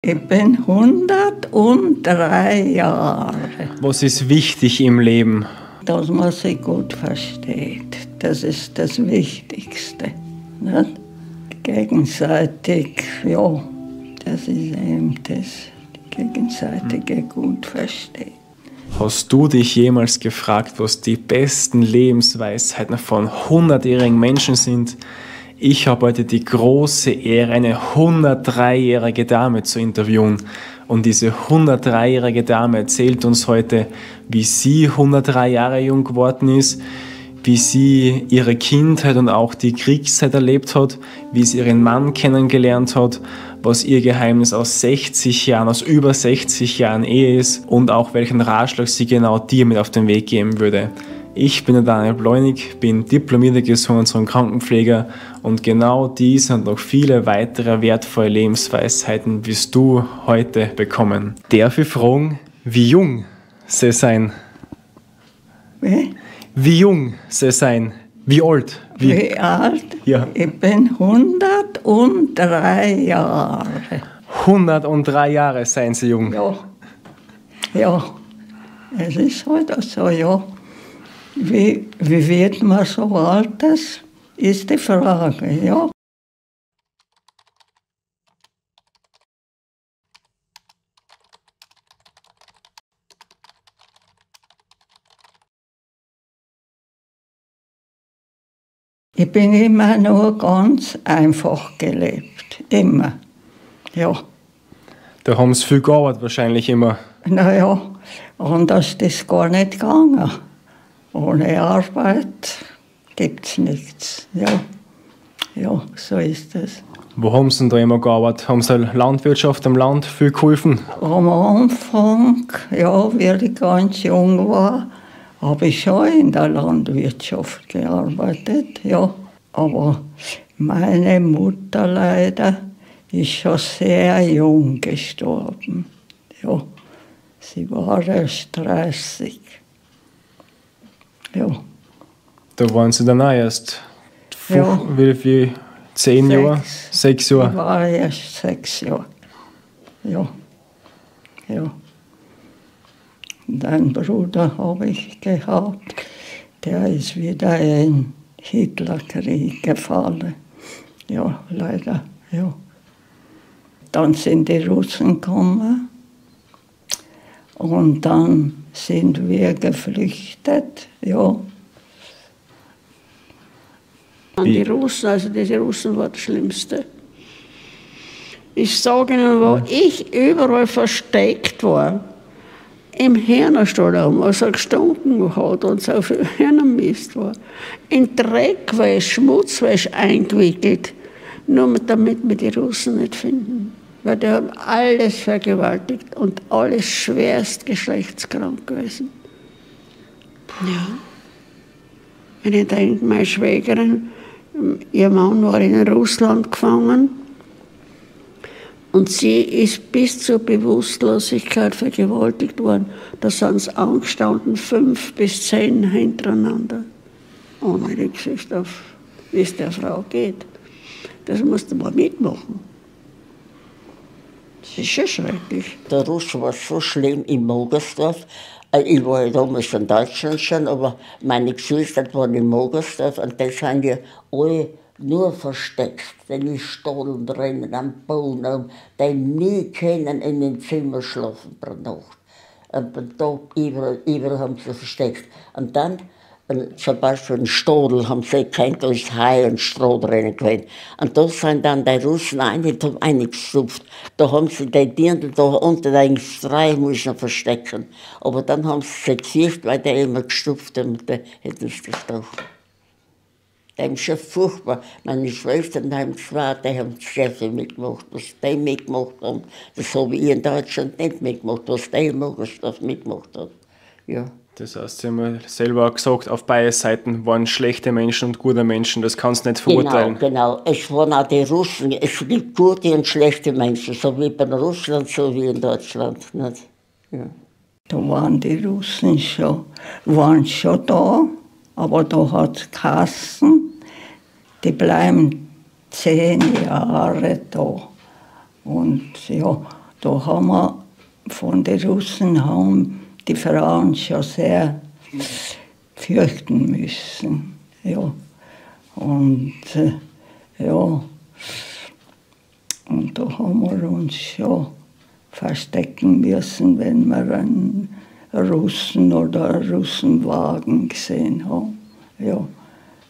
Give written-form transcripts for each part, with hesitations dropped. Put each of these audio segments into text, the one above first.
Ich bin 103 Jahre. Was ist wichtig im Leben? Dass man sich gut versteht. Das ist das Wichtigste. Nicht? Gegenseitig, ja, das ist eben das. Die gegenseitige gut verstehen. Hast du dich jemals gefragt, was die besten Lebensweisheiten von 100-jährigen Menschen sind? Ich habe heute die große Ehre, eine 103-jährige Dame zu interviewen. Und diese 103-jährige Dame erzählt uns heute, wie sie 103 Jahre jung geworden ist, wie sie ihre Kindheit und auch die Kriegszeit erlebt hat, wie sie ihren Mann kennengelernt hat, was ihr Geheimnis aus 60 Jahren, aus über 60 Jahren Ehe ist und auch welchen Ratschlag sie genau dir mit auf den Weg geben würde. Ich bin der Daniel Bleunig, bin diplomierter Gesundheits- und Krankenpfleger und genau diese und noch viele weitere wertvolle Lebensweisheiten wirst du heute bekommen. Darf ich fragen, wie jung sie sein? Wie jung sie sein? Wie alt? Wie alt? Ja. Ich bin 103 Jahre. 103 Jahre seien sie jung. Ja. Ja. Es ist halt auch so, ja. Wie wird man so alt? Das ist die Frage, ja. Ich bin immer nur ganz einfach gelebt. Immer. Ja. Da haben sie viel gearbeitet wahrscheinlich immer. Naja, anders ist das gar nicht gegangen. Ohne Arbeit gibt es nichts. Ja. Ja, so ist es. Wo haben sie denn da immer gearbeitet? Haben sie Landwirtschaft am Land viel geholfen? Am Anfang, ja, wie ich ganz jung war, habe ich schon in der Landwirtschaft gearbeitet, ja. Aber meine Mutter leider ist schon sehr jung gestorben. Ja, sie war erst 30. Ja. Da waren sie dann auch erst Ja. wie 10 Jahre? 6 Ich Jahre? war erst 6 Jahre. Ja. Ja. Und einen Bruder habe ich gehabt, der ist wieder in Hitlerkrieg gefallen. Ja, leider, ja. Dann sind die Russen gekommen und dann sind wir geflüchtet, ja. Die Russen, also diese Russen war das Schlimmste. Ich sage Ihnen, wo ich überall versteckt war, im Hühnerstall, was er gestunken hat und so viel Hühnermist war, in Dreckwäsche, Schmutzwäsche eingewickelt, nur damit wir die Russen nicht finden. Weil die haben alles vergewaltigt und alles schwerst geschlechtskrank gewesen. Ja. Wenn ich denke, meine Schwägerin, ihr Mann war in Russland gefangen und sie ist bis zur Bewusstlosigkeit vergewaltigt worden. Da sind sie angestanden, 5 bis 10 hintereinander. Ohne Rücksicht auf, wie es der Frau geht. Das musste man mitmachen. Das ist schon schrecklich. Der Russe war so schlimm in Mogersdorf. Ich war ja damals in Deutschland schon, aber meine Geschwister waren in Mogersdorf und da sind wir alle nur versteckt. Die Stollen drinnen am Boden, die nie können in den Zimmer schlafen pro Nacht. Und da überall haben sie versteckt. Und dann, zum Beispiel in Stadel, haben sie kein als Hai und Stroh drinnen gewesen. Und da sind dann die Russen reingestupft. Da haben sie die Dirndl da unter den Streifen müssen verstecken. Aber dann haben sie gefürchtet, weil die immer gestupft haben, da hätten sie gestochen. Die haben schon furchtbar. Meine Schwestern haben zwei, die haben sehr viel mitgemacht. Was die mitgemacht haben, das habe ich in Deutschland nicht mitgemacht, was die in Mogersdorf mitgemacht hat. Ja. Das heißt, Sie haben ja selber auch gesagt, auf beiden Seiten waren schlechte Menschen und gute Menschen. Das kannst du nicht verurteilen. Genau. Es waren auch die Russen. Es gibt gute und schlechte Menschen, so wie in Russland, so wie in Deutschland. Nicht? Ja. Da waren die Russen waren schon da, aber da hat es geheißen, die bleiben 10 Jahre da. Und ja, da haben wir von den Russen haben die Frauen schon sehr fürchten müssen. Ja. Und ja, und da haben wir uns schon verstecken müssen, wenn wir einen Russen oder einen Russenwagen gesehen haben. Ja,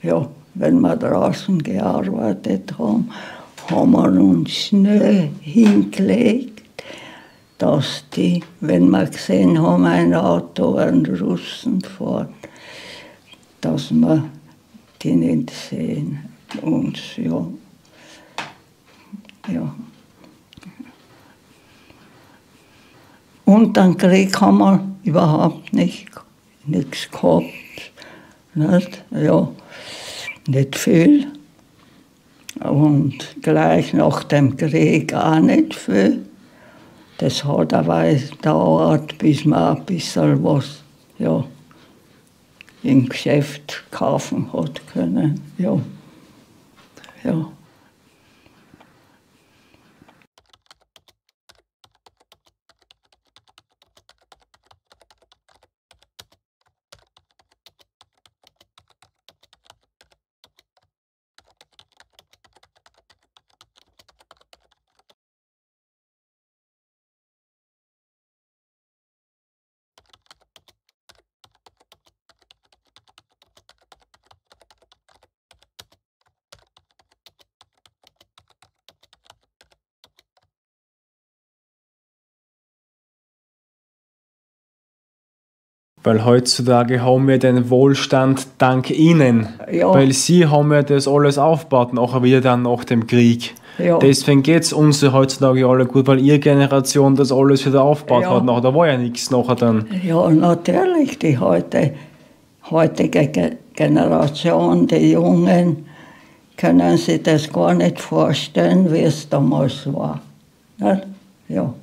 ja, wenn wir draußen gearbeitet haben, haben wir uns schnell hingelegt, dass die, wenn wir gesehen haben, ein Auto, einen Russen fährt, dass wir die nicht sehen. Und ja, ja. Und den Krieg haben wir überhaupt nichts gehabt. Nicht? Ja, nicht viel. Und gleich nach dem Krieg auch nicht viel. Das hat aber gedauert, bis man ein bisschen was ja, im Geschäft kaufen hat können. Ja. Ja. Weil heutzutage haben wir den Wohlstand dank Ihnen. Ja. Weil Sie haben ja das alles aufgebaut, nachher wieder dann nach dem Krieg. Ja. Deswegen geht es uns ja heutzutage alle gut, weil Ihre Generation das alles wieder aufgebaut Ja. hat. Nachher, da war ja nichts nachher dann. Ja, natürlich, die heutige Generation, die Jungen, können sich das gar nicht vorstellen, wie es damals war. Nicht? Ja.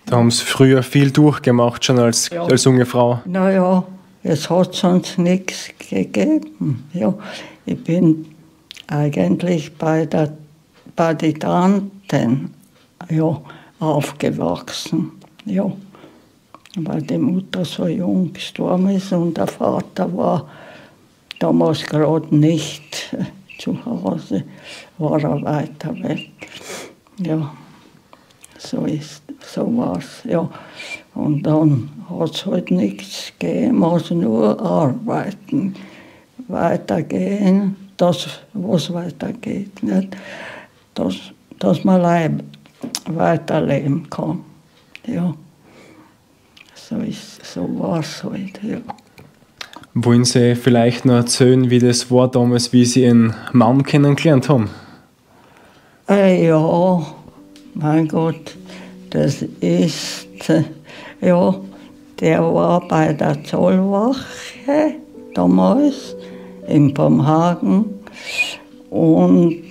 Da haben Sie früher viel durchgemacht, schon als junge Frau. Naja, es hat sonst nichts gegeben. Ja, ich bin eigentlich bei den Tanten ja, aufgewachsen. Ja, weil die Mutter so jung gestorben ist und der Vater war damals gerade nicht zu Hause, war er weiter weg. Ja, so war es. Ja. Und dann hat es halt nichts gegeben, also nur arbeiten, weitergehen, das, was weitergeht. Nicht? Dass man weiterleben kann. Ja. So war es halt. Ja. Wollen Sie vielleicht noch erzählen, wie das war damals, wie Sie Ihren Mann kennengelernt haben? Ja, mein Gott, das ist, ja, der war bei der Zollwache damals in Bamhagen und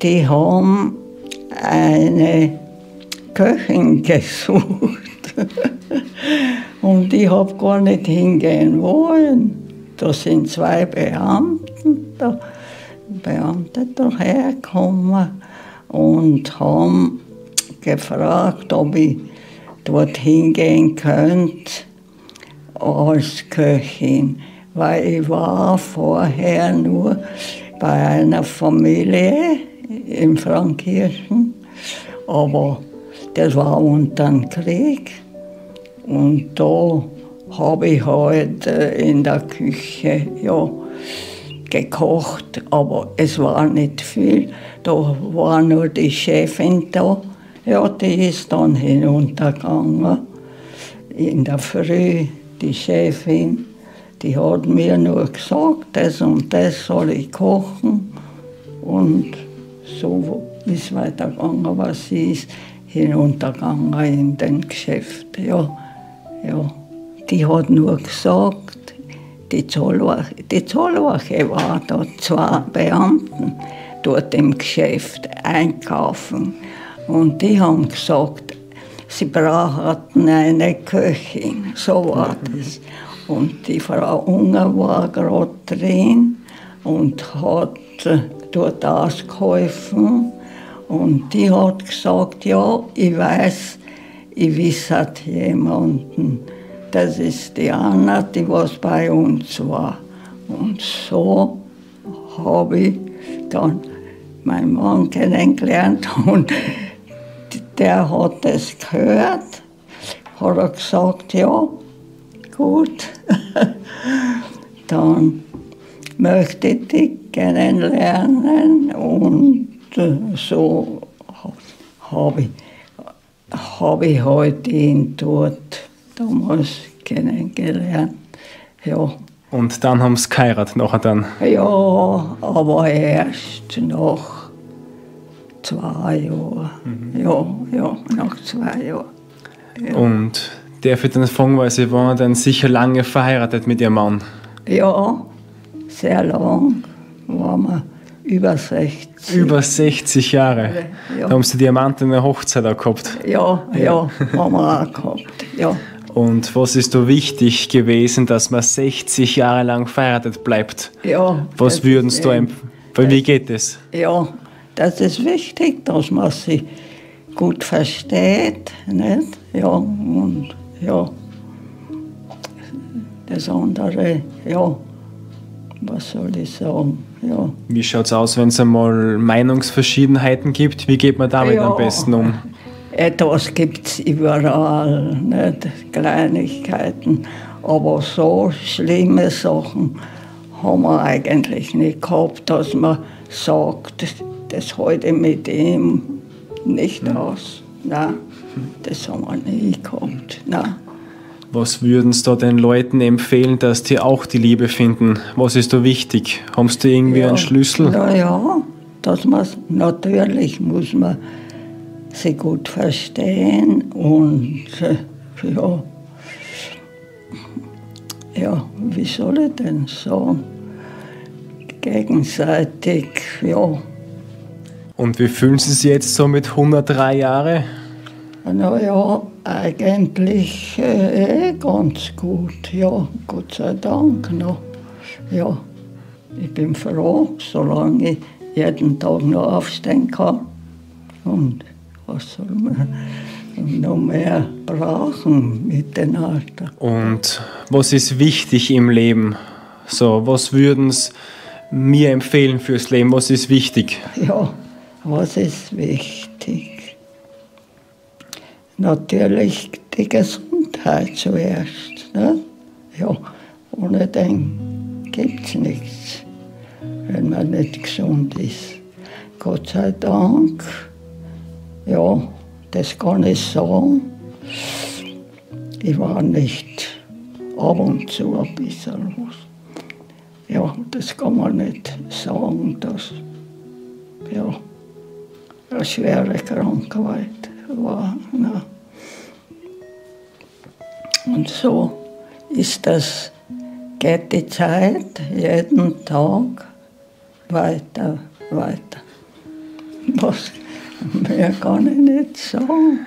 die haben eine Köchin gesucht. Und ich habe gar nicht hingehen wollen. Da sind zwei Beamte dahergekommen und haben gefragt, ob ich dort hingehen könnte als Köchin. Weil ich war vorher nur bei einer Familie in Frankirchen, aber das war unter dem Krieg. Und da habe ich halt in der Küche ja, gekocht, aber es war nicht viel. Da war nur die Chefin da. Ja, die ist dann hinuntergegangen. In der Früh, die Chefin, die hat mir nur gesagt, das und das soll ich kochen. Und so ist weitergegangen, aber sie ist hinuntergegangen in den Geschäft. Ja, ja. Die hat nur gesagt, die Zollwache war da, zwei Beamten dort im Geschäft einkaufen. Und die haben gesagt, sie brauchten eine Köchin. So war das. Und die Frau Unger war gerade drin und hat dort ausgeholfen. Und die hat gesagt, ja, ich weiß, ich wisse jemanden. Das ist die Anna, die was bei uns war. Und so habe ich dann meinen Mann kennengelernt und der hat das gehört, hat er gesagt, ja, gut, dann möchte ich dich kennenlernen und so habe ich halt ihn dort damals kennengelernt, ja. Und dann haben sie geheiratet nachher dann? Ja, aber erst nach 2 Jahren. Ja, nach 2 Jahren. Ja. Und darf ich dann fragen, weil Sie waren dann sicher lange verheiratet mit Ihrem Mann? Ja, sehr lang waren wir, über 60. Über 60 Jahre? Ja. Da haben Sie diamantene Hochzeit auch gehabt? Ja, haben wir auch gehabt, ja. Und was ist da wichtig gewesen, dass man 60 Jahre lang verheiratet bleibt? Ja. Was würden Sie da empfehlen? Wie geht das? Ja, das ist wichtig, dass man sich gut versteht, nicht? Ja, und ja, das andere, ja, was soll ich sagen, ja. Wie schaut es aus, wenn es einmal Meinungsverschiedenheiten gibt? Wie geht man damit am besten um? Etwas gibt es überall, nicht? Kleinigkeiten, aber so schlimme Sachen haben wir eigentlich nicht gehabt, dass man sagt, das halte ich mit ihm nicht aus. Nein, das haben wir nie gehabt. Nein. Was würden Sie da den Leuten empfehlen, dass die auch die Liebe finden? Was ist da wichtig? Haben Sie da irgendwie einen Schlüssel? Ja, dass man natürlich muss man sie gut verstehen und ja, wie soll ich denn sagen? Gegenseitig, ja. Und wie fühlen Sie sich jetzt so mit 103 Jahren? Naja, eigentlich ganz gut, ja, Gott sei Dank noch. Ja, ich bin froh, solange ich jeden Tag noch aufstehen kann. Und was soll man noch mehr brauchen mit dem Alter? Und was ist wichtig im Leben? So, was würden Sie mir empfehlen fürs Leben? Was ist wichtig? Ja, was ist wichtig? Natürlich die Gesundheit zuerst. Ne? Ja, ohne den gibt es nichts, wenn man nicht gesund ist. Gott sei Dank, ja, das kann ich sagen. Ich war nicht ab und zu ein bisschen was. Ja, das kann man nicht sagen, dass ja, eine schwere Krankheit war. Ne? Und so ist das, geht die Zeit jeden Tag weiter. Was mehr kann ich nicht sagen.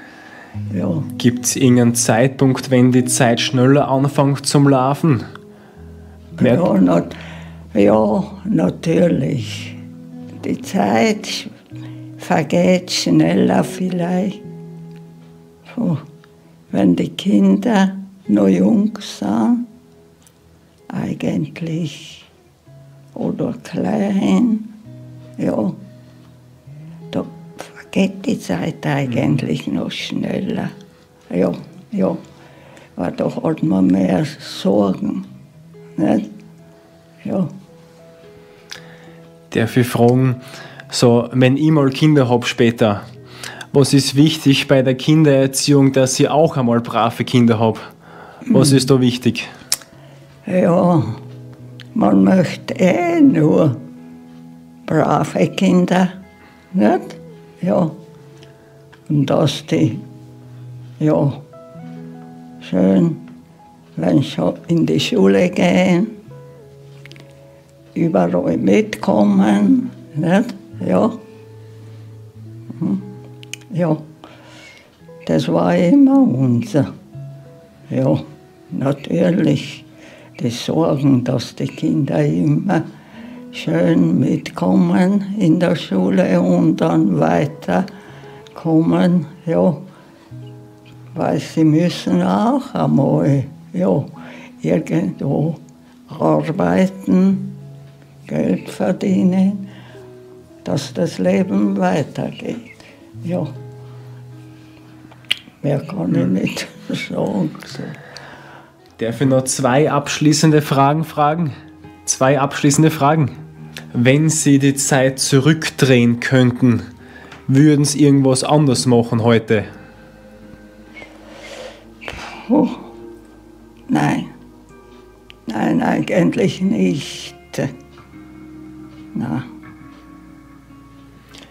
Ja. Gibt es irgendeinen Zeitpunkt, wenn die Zeit schneller anfängt zum Laufen? Ja, natürlich. Die Zeit vergeht schneller vielleicht. So, wenn die Kinder noch jung sind, eigentlich, oder klein, ja, da vergeht die Zeit eigentlich noch schneller. Ja, weil da hat man mehr Sorgen, nicht? Ja. Darf ich fragen, so, wenn ich mal Kinder habe später, was ist wichtig bei der Kindererziehung, dass ich auch einmal brave Kinder habe? Was ist da wichtig? Ja, man möchte nur brave Kinder, nicht? Ja. Und dass die, ja, schön, wenn sie in die Schule gehen, überall mitkommen, nicht? Ja. Ja, das war immer unser. Ja, natürlich die Sorgen, dass die Kinder immer schön mitkommen in der Schule und dann weiterkommen, ja. Weil sie müssen auch einmal, ja, irgendwo arbeiten, Geld verdienen, dass das Leben weitergeht. Ja. Mehr kann ich nicht sagen. Darf ich noch 2 abschließende Fragen fragen? 2 abschließende Fragen. Wenn Sie die Zeit zurückdrehen könnten, würden Sie irgendwas anders machen heute? Oh, nein. Nein, eigentlich nicht. Nein.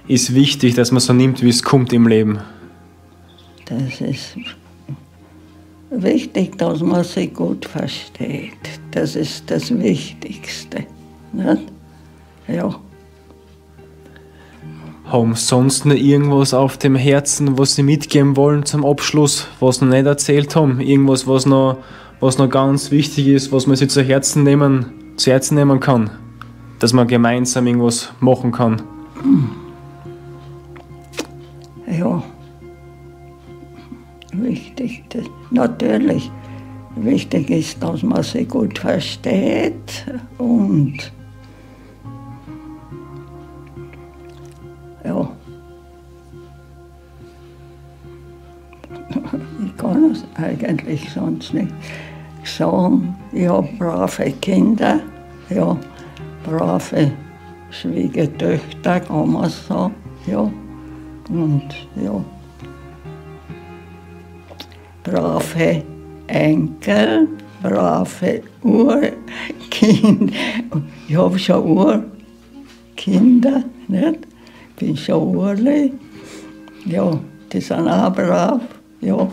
Ist wichtig, dass man so nimmt, wie es kommt im Leben. Das ist wichtig, dass man sich gut versteht. Das ist das Wichtigste. Nicht? Ja. Haben Sie sonst noch irgendwas auf dem Herzen, was Sie mitgeben wollen zum Abschluss, was Sie noch nicht erzählt haben? Irgendwas, was noch ganz wichtig ist, was man sich zu Herzen nehmen kann? Dass man gemeinsam irgendwas machen kann? Ja. Wichtig, natürlich. Wichtig ist, dass man sich gut versteht und ja. Ich kann es eigentlich sonst nicht sagen. Ich habe brave Kinder, ja, brave Schwiegertöchter, kann man sagen, ja. Und ja. Brave Enkel, brave Urkinder. Ich habe schon Urkinder, nicht? Ich bin schon Urli. Ja, die sind auch brav. Ja.